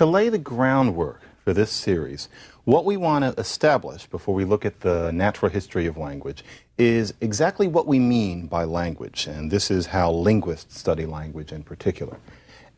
To lay the groundwork for this series, what we want to establish before we look at the natural history of language is exactly what we mean by language, and this is how linguists study language in particular.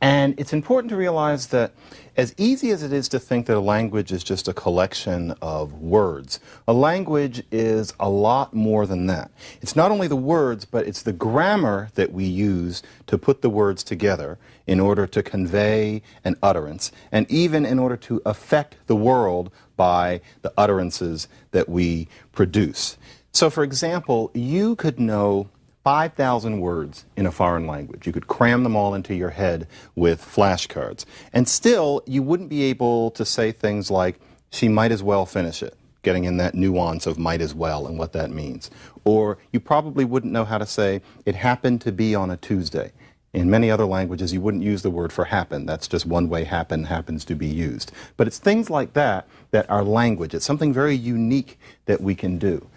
And it's important to realize that as easy as it is to think that a language is just a collection of words, a language is a lot more than that. It's not only the words, but it's the grammar that we use to put the words together in order to convey an utterance, and even in order to affect the world by the utterances that we produce. So, for example, you could know 5,000 words in a foreign language. You could cram them all into your head with flashcards. And still, you wouldn't be able to say things like, she might as well finish it, getting in that nuance of might as well and what that means. Or you probably wouldn't know how to say, it happened to be on a Tuesday. In many other languages, you wouldn't use the word for happen. That's just one way happen happens to be used. But it's things like that that are language. It's something very unique that we can do.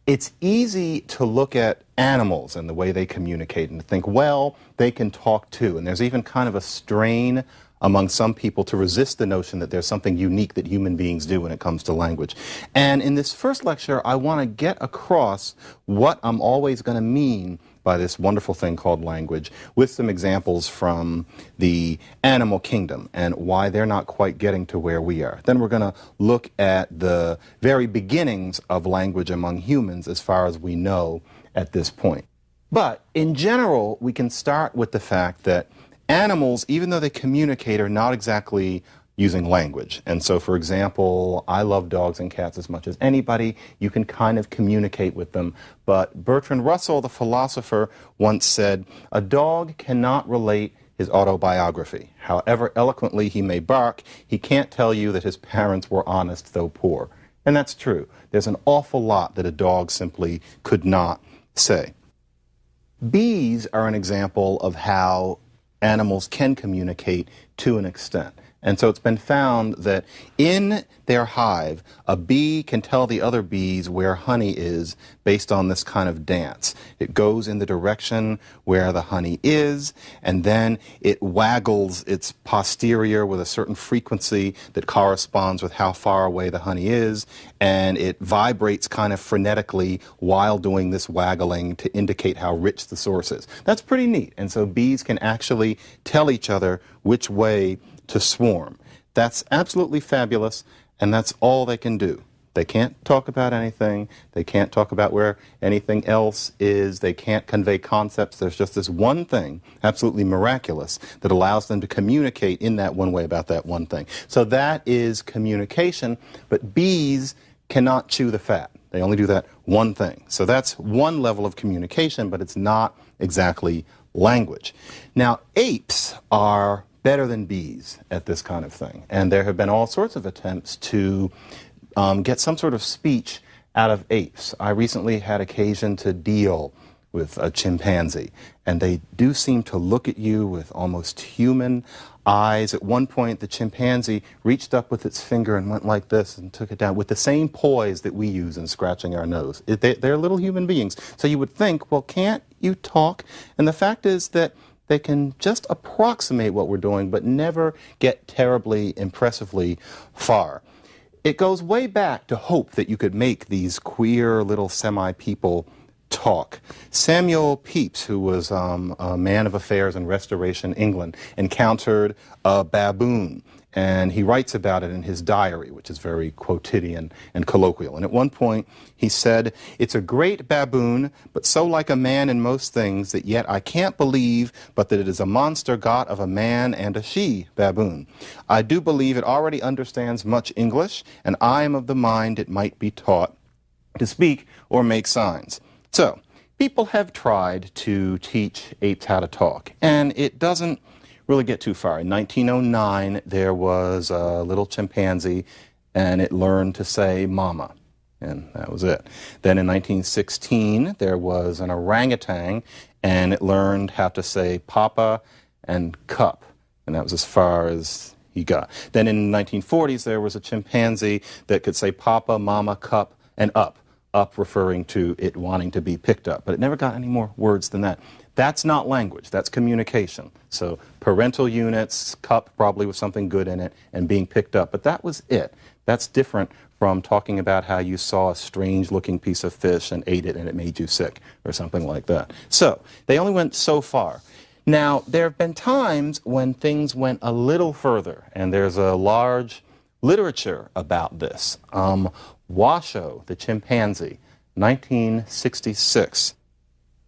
It's easy to look at animals and the way they communicate and to think, well, they can talk too. And there's even kind of a strain among some people to resist the notion that there's something unique that human beings do when it comes to language. And in this first lecture, I want to get across what I'm always going to mean by this wonderful thing called language, with some examples from the animal kingdom and why they're not quite getting to where we are. Then we're going to look at the very beginnings of language among humans as far as we know at this point. But in general, we can start with the fact that animals, even though they communicate, are not exactly using language. And so, for example, I love dogs and cats as much as anybody. You can kind of communicate with them. But Bertrand Russell, the philosopher, once said, a dog cannot relate his autobiography. However eloquently he may bark, he can't tell you that his parents were honest, though poor. And that's true. There's an awful lot that a dog simply could not say. Bees are an example of how animals can communicate to an extent. And so it's been found that in their hive, a bee can tell the other bees where honey is based on this kind of dance. It goes in the direction where the honey is, and then it waggles its posterior with a certain frequency that corresponds with how far away the honey is, and it vibrates kind of frenetically while doing this waggling to indicate how rich the source is. That's pretty neat. And so bees can actually tell each other which way to swarm. That's absolutely fabulous, and that's all they can do. They can't talk about anything. They can't talk about where anything else is. They can't convey concepts. There's just this one thing, absolutely miraculous, that allows them to communicate in that one way about that one thing. So that is communication, but bees cannot chew the fat. They only do that one thing. So that's one level of communication, but it's not exactly language. Now, apes are better than bees at this kind of thing. And there have been all sorts of attempts to get some sort of speech out of apes. I recently had occasion to deal with a chimpanzee, and they do seem to look at you with almost human eyes. At one point, the chimpanzee reached up with its finger and went like this and took it down with the same poise that we use in scratching our nose. They're little human beings. So you would think, well, can't you talk? And the fact is that they can just approximate what we're doing, but never get terribly, impressively far. It goes way back to hope that you could make these queer little semi-people talk. Samuel Pepys, who was a man of affairs in Restoration England, encountered a baboon, and he writes about it in his diary, which is very quotidian and colloquial. And at one point, he said, "It's a great baboon, but so like a man in most things that yet I can't believe but that it is a monster got of a man and a she-baboon. I do believe it already understands much English, and I am of the mind it might be taught to speak or make signs." So, people have tried to teach apes how to talk, and it doesn't really get too far. In 1909, there was a little chimpanzee, and it learned to say mama, and that was it. Then in 1916, there was an orangutan, and it learned how to say papa and cup, and that was as far as he got. Then in the 1940s, there was a chimpanzee that could say papa, mama, cup, and up referring to it wanting to be picked up. But it never got any more words than that. That's not language, that's communication. So parental units, cup probably with something good in it, and being picked up, but that was it. That's different from talking about how you saw a strange-looking piece of fish and ate it and it made you sick, or something like that. So they only went so far. Now, there have been times when things went a little further, and there's a large literature about this. Washoe, the chimpanzee, 1966.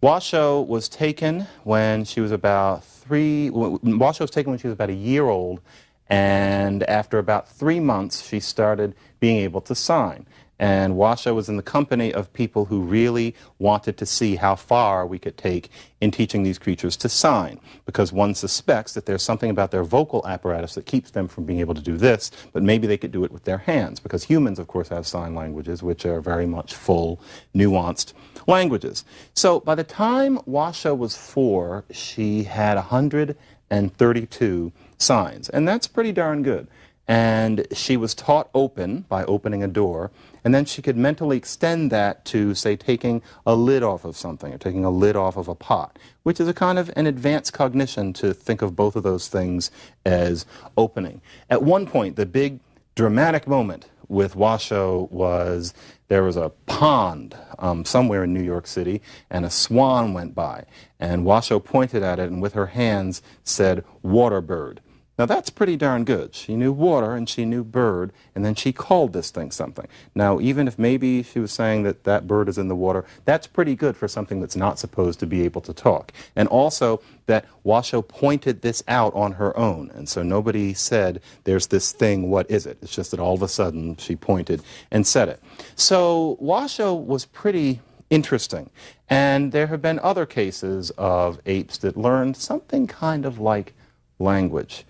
Washoe was taken when she was about a year old, and after about 3 months, she started being able to sign. And Washoe was in the company of people who really wanted to see how far we could take in teaching these creatures to sign, because one suspects that there's something about their vocal apparatus that keeps them from being able to do this, but maybe they could do it with their hands, because humans, of course, have sign languages, which are very much full, nuanced languages. So by the time Washoe was 4, she had 132 signs, and that's pretty darn good. And she was taught open by opening a door, and then she could mentally extend that to, say, taking a lid off of something or taking a lid off of a pot, which is a kind of an advanced cognition to think of both of those things as opening. At one point, the big dramatic moment with Washoe was there was a pond somewhere in New York City, and a swan went by, and Washoe pointed at it and with her hands said, "Water bird." Now, that's pretty darn good. She knew water and she knew bird, and then she called this thing something. Now, even if maybe she was saying that that bird is in the water, that's pretty good for something that's not supposed to be able to talk. And also that Washoe pointed this out on her own, and so nobody said, there's this thing, what is it? It's just that all of a sudden she pointed and said it. So Washoe was pretty interesting. And there have been other cases of apes that learned something kind of like language.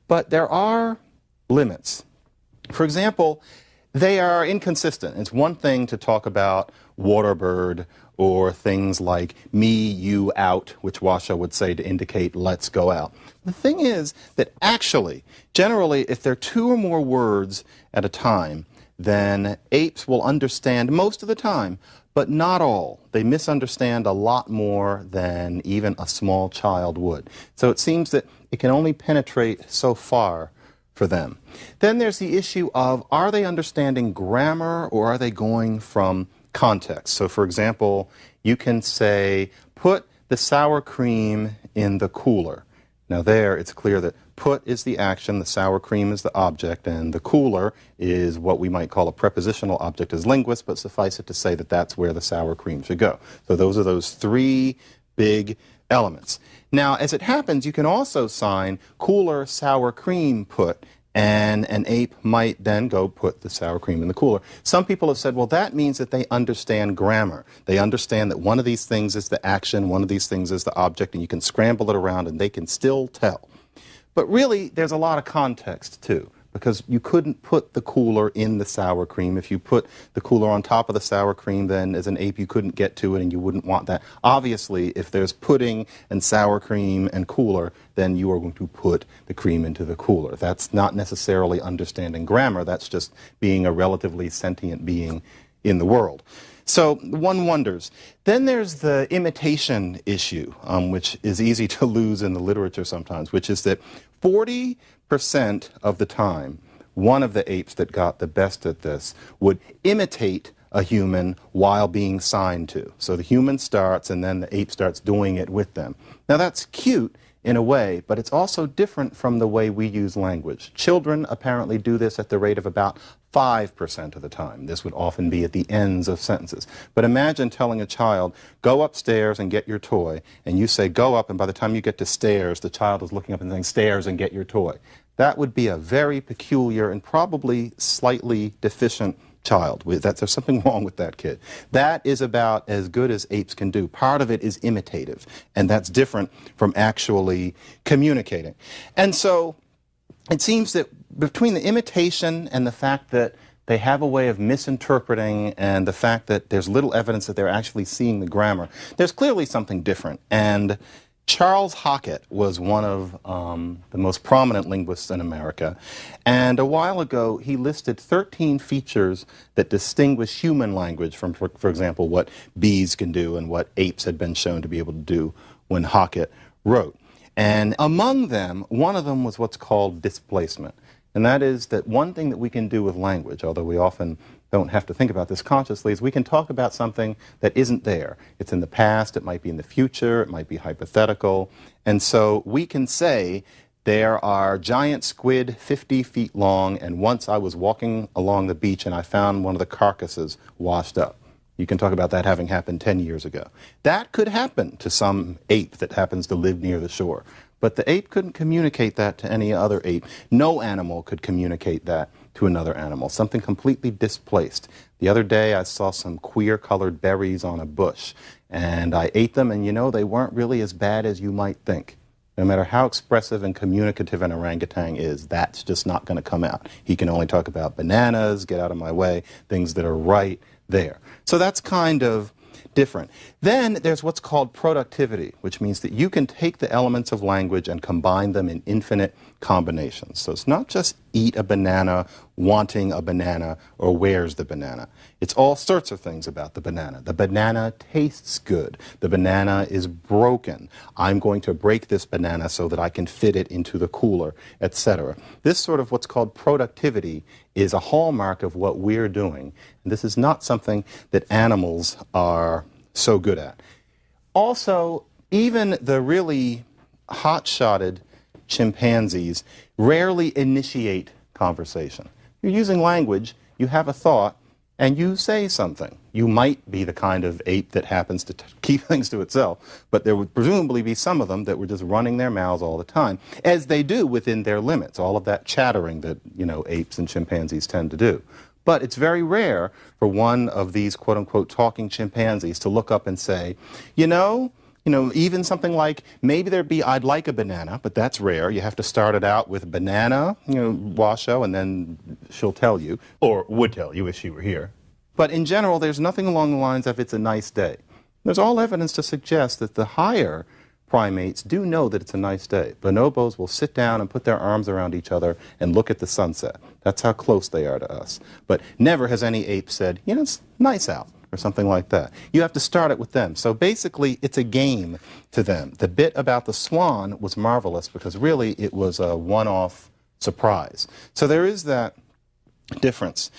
But there are limits. For example, they are inconsistent. It's one thing to talk about water bird or things like me, you, out, which Washoe would say to indicate let's go out. The thing is that actually, generally, if there are 2 or more words at a time, then apes will understand most of the time, but not all. They misunderstand a lot more than even a small child would. So it seems that it can only penetrate so far for them. Then there's the issue of, are they understanding grammar or are they going from context? So for example, you can say, put the sour cream in the cooler. Now there, it's clear that put is the action, the sour cream is the object, and the cooler is what we might call a prepositional object as linguists, but suffice it to say that that's where the sour cream should go. So those are those 3 big elements. Now, as it happens, you can also sign cooler, sour cream, put, and an ape might then go put the sour cream in the cooler. Some people have said, well, that means that they understand grammar. They understand that one of these things is the action, one of these things is the object, and you can scramble it around and they can still tell. But really, there's a lot of context, too, because you couldn't put the cooler in the sour cream. If you put the cooler on top of the sour cream, then as an ape, you couldn't get to it, and you wouldn't want that. Obviously, if there's pudding and sour cream and cooler, then you are going to put the cream into the cooler. That's not necessarily understanding grammar. That's just being a relatively sentient being in the world. So one wonders. Then there's the imitation issue, which is easy to lose in the literature sometimes, which is that 40% of the time, one of the apes that got the best at this would imitate a human while being signed to. So the human starts and then the ape starts doing it with them. Now that's cute in a way, but it's also different from the way we use language. Children apparently do this at the rate of about 5% of the time. This would often be at the ends of sentences. But imagine telling a child, go upstairs and get your toy, and you say go up, and by the time you get to stairs, the child is looking up and saying stairs and get your toy. That would be a very peculiar and probably slightly deficient child. There's something wrong with that kid. That is about as good as apes can do. Part of it is imitative, and that's different from actually communicating. And so it seems that between the imitation and the fact that they have a way of misinterpreting and the fact that there's little evidence that they're actually seeing the grammar, there's clearly something different. And Charles Hockett was one of the most prominent linguists in America, and a while ago he listed 13 features that distinguish human language from, for example, what bees can do and what apes had been shown to be able to do when Hackett wrote. And among them, one of them was what's called displacement. And that is that one thing that we can do with language, although we often don't have to think about this consciously, is we can talk about something that isn't there. It's in the past, it might be in the future, it might be hypothetical. And so we can say, there are giant squid 50 feet long, and once I was walking along the beach and I found one of the carcasses washed up. You can talk about that having happened 10 years ago. That could happen to some ape that happens to live near the shore. But the ape couldn't communicate that to any other ape. No animal could communicate that to another animal. Something completely displaced. The other day I saw some queer-colored berries on a bush, and I ate them, and you know, they weren't really as bad as you might think. No matter how expressive and communicative an orangutan is, that's just not going to come out. He can only talk about bananas, get out of my way, things that are right there. So that's kind of different. Then there's what's called productivity, which means that you can take the elements of language and combine them in infinite combinations. So it's not just eat a banana, wanting a banana, or where's the banana. It's all sorts of things about the banana. The banana tastes good. The banana is broken. I'm going to break this banana so that I can fit it into the cooler, etc. This sort of what's called productivity is a hallmark of what we're doing. And this is not something that animals are so good at. Also, even the really hot-shotted chimpanzees rarely initiate conversation. You're using language, you have a thought, and you say something. You might be the kind of ape that happens to keep things to itself, but there would presumably be some of them that were just running their mouths all the time, as they do within their limits, all of that chattering that, you know, apes and chimpanzees tend to do. But it's very rare for one of these quote-unquote talking chimpanzees to look up and say, you know, even something like, maybe there'd be, I'd like a banana, but that's rare. You have to start it out with banana, Washo, and then she'll tell you, or would tell you if she were here. But in general, there's nothing along the lines of it's a nice day. There's all evidence to suggest that the higher primates do know that it's a nice day. Bonobos will sit down and put their arms around each other and look at the sunset. That's how close they are to us. But never has any ape said, it's nice out, or something like that. You have to start it with them. So basically, it's a game to them. The bit about the swan was marvelous because really it was a one-off surprise. So there is that difference.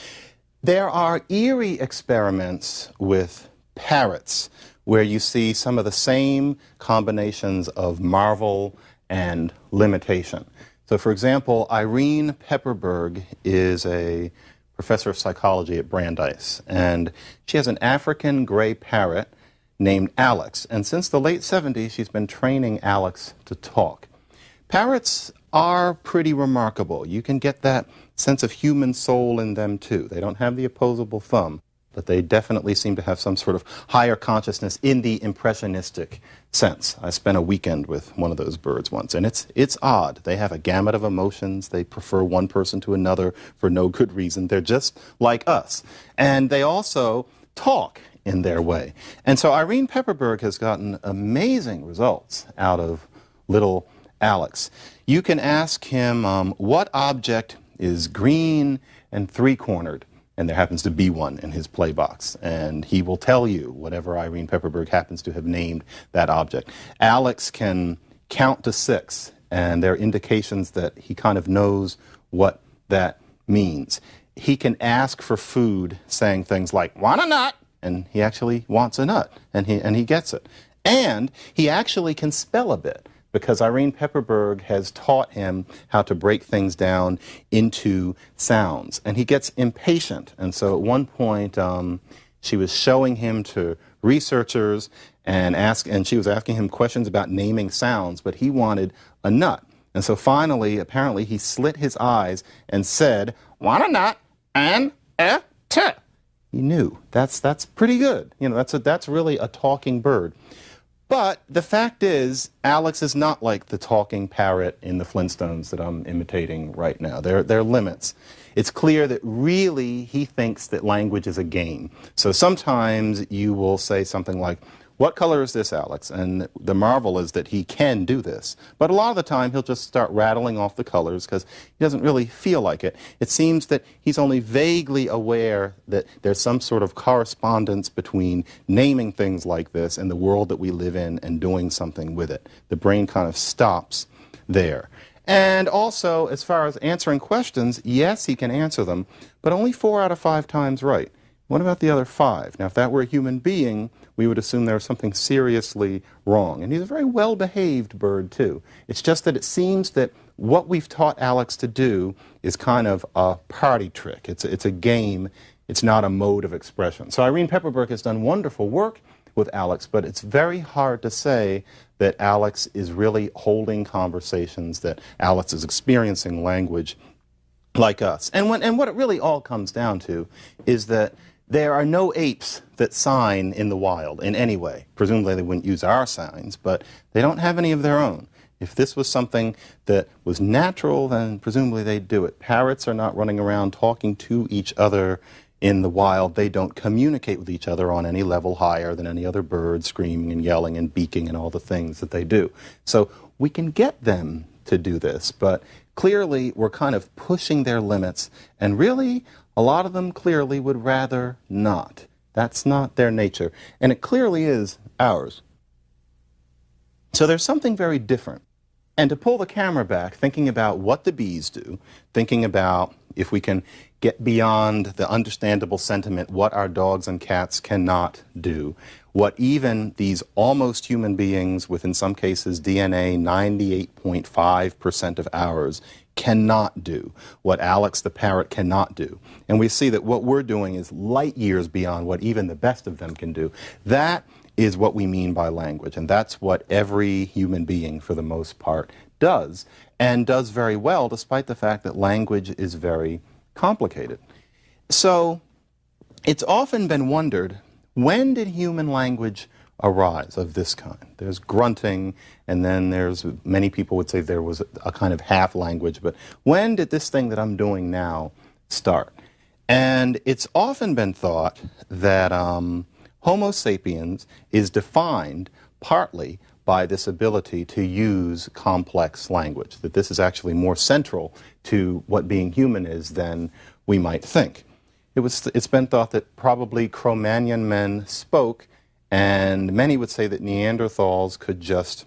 There are eerie experiments with parrots where you see some of the same combinations of marvel and limitation. So for example, Irene Pepperberg is a professor of psychology at Brandeis, and she has an African gray parrot named Alex, and since the late 70s she's been training Alex to talk. Parrots are pretty remarkable. You can get that sense of human soul in them too. They don't have the opposable thumb, but they definitely seem to have some sort of higher consciousness in the impressionistic sense. I spent a weekend with one of those birds once, and it's odd. They have a gamut of emotions. They prefer one person to another for no good reason. They're just like us. And they also talk in their way. And so Irene Pepperberg has gotten amazing results out of little Alex. You can ask him, what object is green and three-cornered? And there happens to be one in his play box. And he will tell you whatever Irene Pepperberg happens to have named that object. Alex can count to 6, and there are indications that he kind of knows what that means. He can ask for food, saying things like, want a nut? And he actually wants a nut, and he gets it. And he actually can spell a bit, because Irene Pepperberg has taught him how to break things down into sounds. And he gets impatient. And so at one point, she was showing him to researchers and she was asking him questions about naming sounds, but he wanted a nut. And so finally, apparently, he slit his eyes and said, want a nut and a t. He knew. That's pretty good. That's really a talking bird. But the fact is, Alex is not like the talking parrot in the Flintstones that I'm imitating right now. There are limits. It's clear that really he thinks that language is a game. So sometimes you will say something like, what color is this, Alex? And the marvel is that he can do this. But a lot of the time, he'll just start rattling off the colors because he doesn't really feel like it. It seems that he's only vaguely aware that there's some sort of correspondence between naming things like this and the world that we live in and doing something with it. The brain kind of stops there. And also, as far as answering questions, yes, he can answer them, but only 4 out of 5 times right. What about the other 5? Now, if that were a human being, we would assume there was something seriously wrong. And he's a very well-behaved bird, too. It's just that it seems that what we've taught Alex to do is kind of a party trick. It's a game. It's not a mode of expression. So Irene Pepperberg has done wonderful work with Alex, but it's very hard to say that Alex is really holding conversations, that Alex is experiencing language like us. And what it really all comes down to is that there are no apes that sign in the wild in any way. Presumably they wouldn't use our signs, but they don't have any of their own. If this was something that was natural, then presumably they'd do it. Parrots are not running around talking to each other in the wild. They don't communicate with each other on any level higher than any other bird, screaming and yelling and beaking and all the things that they do. So we can get them to do this, but clearly we're kind of pushing their limits, and really a lot of them clearly would rather not. That's not their nature, and it clearly is ours. So there's something very different. And to pull the camera back, thinking about what the bees do, thinking about if we can get beyond the understandable sentiment, what our dogs and cats cannot do, what even these almost human beings with, in some cases, DNA 98.5% of ours cannot do, what Alex the parrot cannot do. And we see that what we're doing is light years beyond what even the best of them can do. That is what we mean by language, and that's what every human being, for the most part, does, and does very well, despite the fact that language is very complicated. So it's often been wondered, when did human language arise of this kind? There's grunting, and then there's, many people would say there was a kind of half language, but when did this thing that I'm doing now start? And it's often been thought that Homo sapiens is defined partly by this ability to use complex language, that this is actually more central to what being human is than we might think. It's been thought that probably Cro-Magnon men spoke, and many would say that Neanderthals could just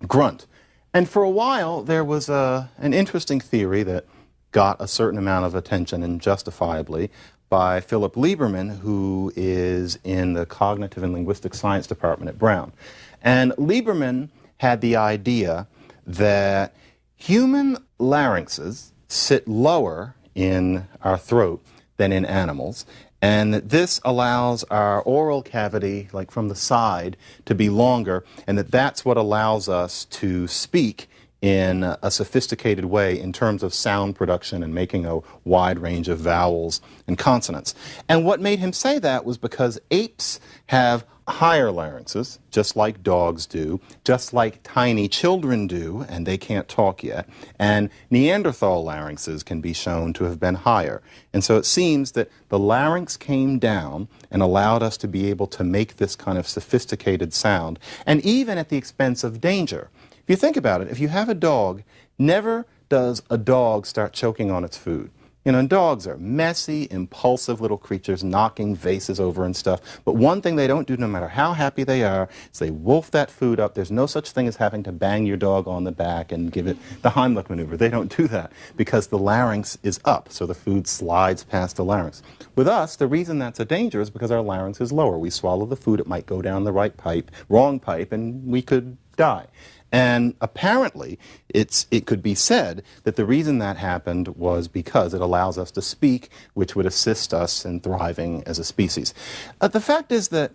grunt. And for a while, there was an interesting theory that got a certain amount of attention, and justifiably, by Philip Lieberman, who is in the Cognitive and Linguistic Science Department at Brown. And Lieberman had the idea that human larynxes sit lower in our throat than in animals, and that this allows our oral cavity, like from the side, to be longer, and that that's what allows us to speak in a sophisticated way in terms of sound production and making a wide range of vowels and consonants. And what made him say that was because apes have higher larynxes, just like dogs do, just like tiny children do, and they can't talk yet, and Neanderthal larynxes can be shown to have been higher. And so it seems that the larynx came down and allowed us to be able to make this kind of sophisticated sound, and even at the expense of danger. If you think about it, if you have a dog, never does a dog start choking on its food. You know, and dogs are messy, impulsive little creatures, knocking vases over and stuff. But one thing they don't do, no matter how happy they are, is they wolf that food up. There's no such thing as having to bang your dog on the back and give it the Heimlich maneuver. They don't do that because the larynx is up, so the food slides past the larynx. With us, the reason that's a danger is because our larynx is lower. We swallow the food, it might go down the right pipe, wrong pipe, and we could die. And apparently, it could be said that the reason that happened was because it allows us to speak, which would assist us in thriving as a species. The fact is that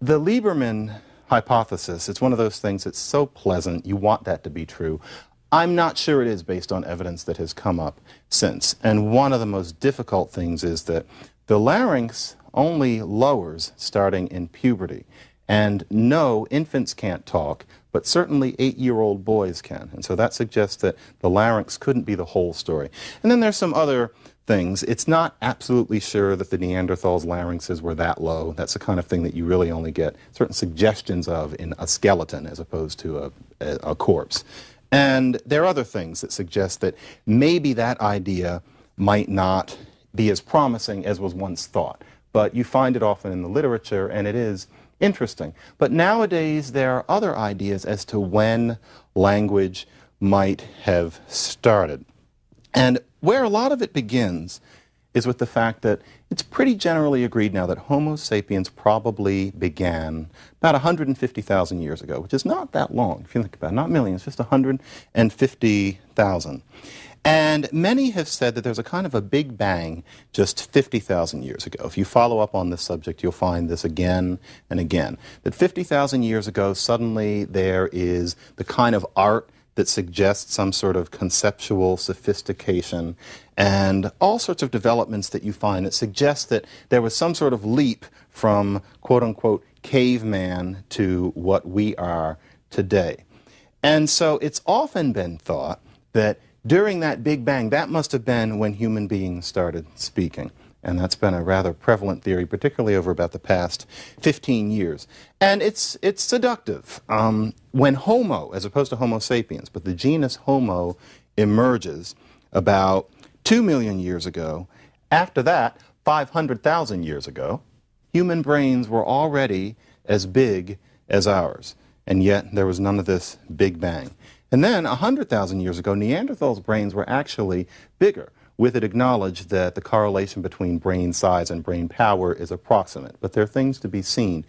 the Lieberman hypothesis, it's one of those things that's so pleasant, you want that to be true. I'm not sure it is based on evidence that has come up since. And one of the most difficult things is that the larynx only lowers starting in puberty. And no, infants can't talk, but certainly 8-year-old boys can. And so that suggests that the larynx couldn't be the whole story. And then there's some other things. It's not absolutely sure that the Neanderthals' larynxes were that low. That's the kind of thing that you really only get certain suggestions of in a skeleton as opposed to a corpse. And there are other things that suggest that maybe that idea might not be as promising as was once thought. But you find it often in the literature, and it is interesting. But nowadays, there are other ideas as to when language might have started. And where a lot of it begins is with the fact that it's pretty generally agreed now that Homo sapiens probably began about 150,000 years ago, which is not that long, if you think about it, not millions, just 150,000. And many have said that there's a kind of a big bang just 50,000 years ago. If you follow up on this subject, you'll find this again and again. That 50,000 years ago, suddenly there is the kind of art that suggests some sort of conceptual sophistication and all sorts of developments that you find that suggest that there was some sort of leap from quote-unquote caveman to what we are today. And so it's often been thought that during that Big Bang, that must have been when human beings started speaking. And that's been a rather prevalent theory, particularly over about the past 15 years. And it's seductive. When Homo, as opposed to Homo sapiens, but the genus Homo emerges about 2 million years ago, after that, 500,000 years ago, human brains were already as big as ours. And yet there was none of this Big Bang. And then 100,000 years ago, Neanderthals' brains were actually bigger. With it acknowledged that the correlation between brain size and brain power is approximate, but there are things to be seen.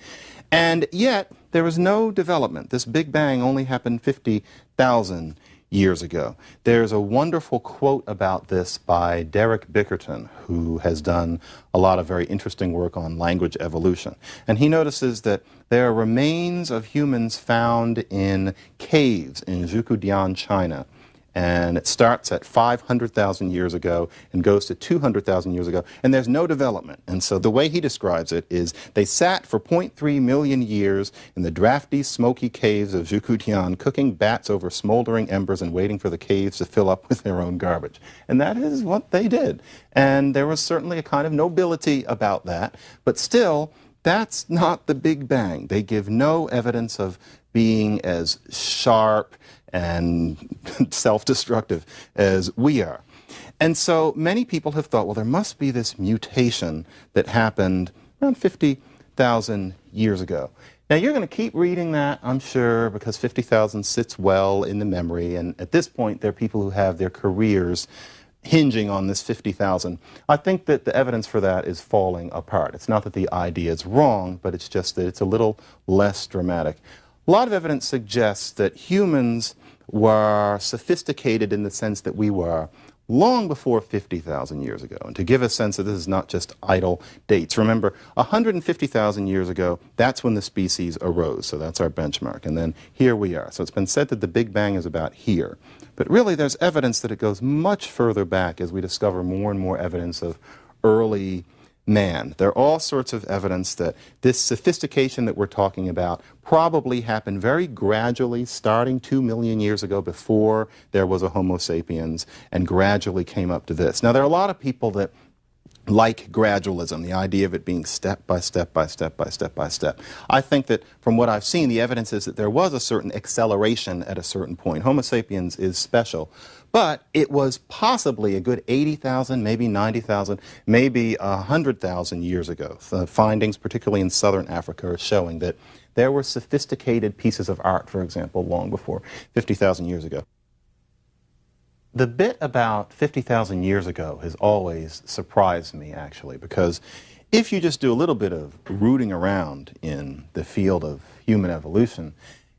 And yet, there was no development. This Big Bang only happened 50,000 years ago. There's a wonderful quote about this by Derek Bickerton, who has done a lot of very interesting work on language evolution. And he notices that there are remains of humans found in caves in Zhukoodian, China. And it starts at 500,000 years ago and goes to 200,000 years ago, and there's no development. And so the way he describes it is they sat for 0.3 million years in the drafty, smoky caves of Zhukoodian, cooking bats over smoldering embers and waiting for the caves to fill up with their own garbage. And that is what they did. And there was certainly a kind of nobility about that, but still, that's not the Big Bang. They give no evidence of being as sharp and self-destructive as we are. And so many people have thought, well, there must be this mutation that happened around 50,000 years ago. Now, you're going to keep reading that, I'm sure, because 50,000 sits well in the memory. And at this point, there are people who have their careers hinging on this 50,000. I think that the evidence for that is falling apart. It's not that the idea is wrong, but it's just that it's a little less dramatic. A lot of evidence suggests that humans were sophisticated in the sense that we were long before 50,000 years ago. And to give a sense that this is not just idle dates, remember, 150,000 years ago, that's when the species arose. So that's our benchmark. And then here we are. So it's been said that the Big Bang is about here. But really, there's evidence that it goes much further back as we discover more and more evidence of early man. There are all sorts of evidence that this sophistication that we're talking about probably happened very gradually, starting 2 million years ago before there was a Homo sapiens, and gradually came up to this. Now, there are a lot of people that like gradualism, the idea of it being step by step by step by step by step. I think that from what I've seen, the evidence is that there was a certain acceleration at a certain point. Homo sapiens is special, but it was possibly a good 80,000, maybe 90,000, maybe 100,000 years ago. The findings, particularly in southern Africa, are showing that there were sophisticated pieces of art, for example, long before 50,000 years ago. The bit about 50,000 years ago has always surprised me, actually, because if you just do a little bit of rooting around in the field of human evolution,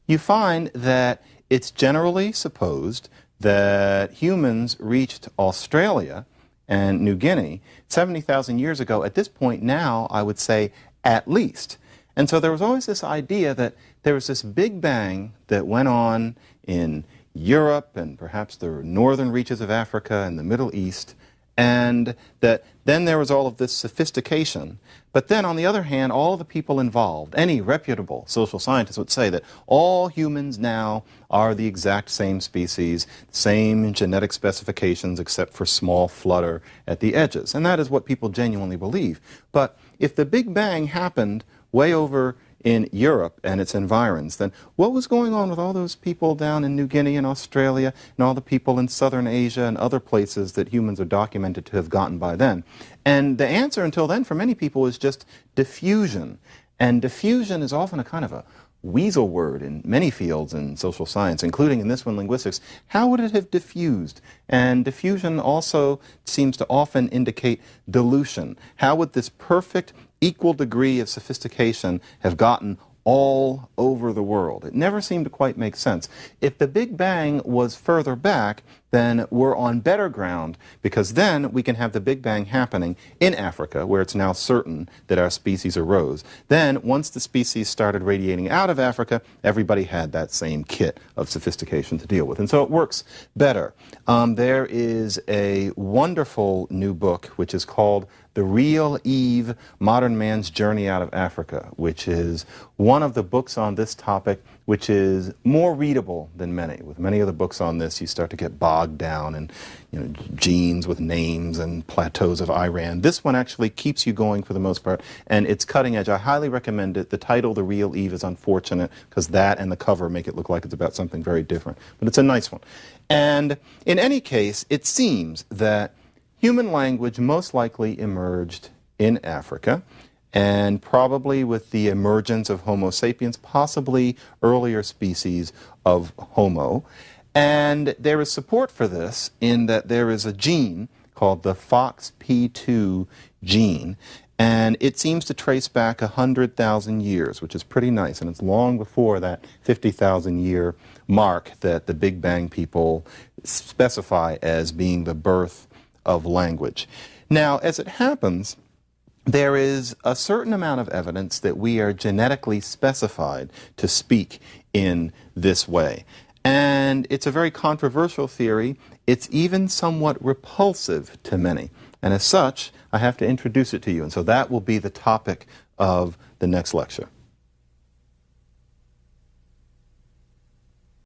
you find that it's generally supposed that humans reached Australia and New Guinea 70,000 years ago. At this point now, I would say at least. And so there was always this idea that there was this Big Bang that went on in Europe and perhaps the northern reaches of Africa and the Middle East, and that then there was all of this sophistication. But then, on the other hand, all the people involved, any reputable social scientist would say that all humans now are the exact same species, same genetic specifications except for small flutter at the edges. And that is what people genuinely believe. But if the Big Bang happened way over in Europe and its environs, then what was going on with all those people down in New Guinea and Australia and all the people in southern Asia and other places that humans are documented to have gotten by then? And the answer until then for many people is just diffusion. And diffusion is often a kind of a weasel word in many fields in social science, including in this one, linguistics. How would it have diffused? And diffusion also seems to often indicate dilution. How would this perfect equal degree of sophistication have gotten all over the world? It never seemed to quite make sense. If the Big Bang was further back, then we're on better ground, because then we can have the Big Bang happening in Africa, where it's now certain that our species arose. Then, once the species started radiating out of Africa, everybody had that same kit of sophistication to deal with. And so it works better. There is a wonderful new book, which is called The Real Eve, Modern Man's Journey Out of Africa, which is one of the books on this topic which is more readable than many. With many of the books on this, you start to get bogged down in genes with names and plateaus of Iran. This one actually keeps you going for the most part, and it's cutting edge. I highly recommend it. The title, The Real Eve, is unfortunate because that and the cover make it look like it's about something very different. But it's a nice one. And in any case, it seems that human language most likely emerged in Africa, and probably with the emergence of Homo sapiens, possibly earlier species of Homo. And there is support for this in that there is a gene called the FOXP2 gene, and it seems to trace back 100,000 years, which is pretty nice, and it's long before that 50,000 year mark that the Big Bang people specify as being the birth of language. Now, as it happens, there is a certain amount of evidence that we are genetically specified to speak in this way. And it's a very controversial theory. It's even somewhat repulsive to many. And as such, I have to introduce it to you. And so that will be the topic of the next lecture.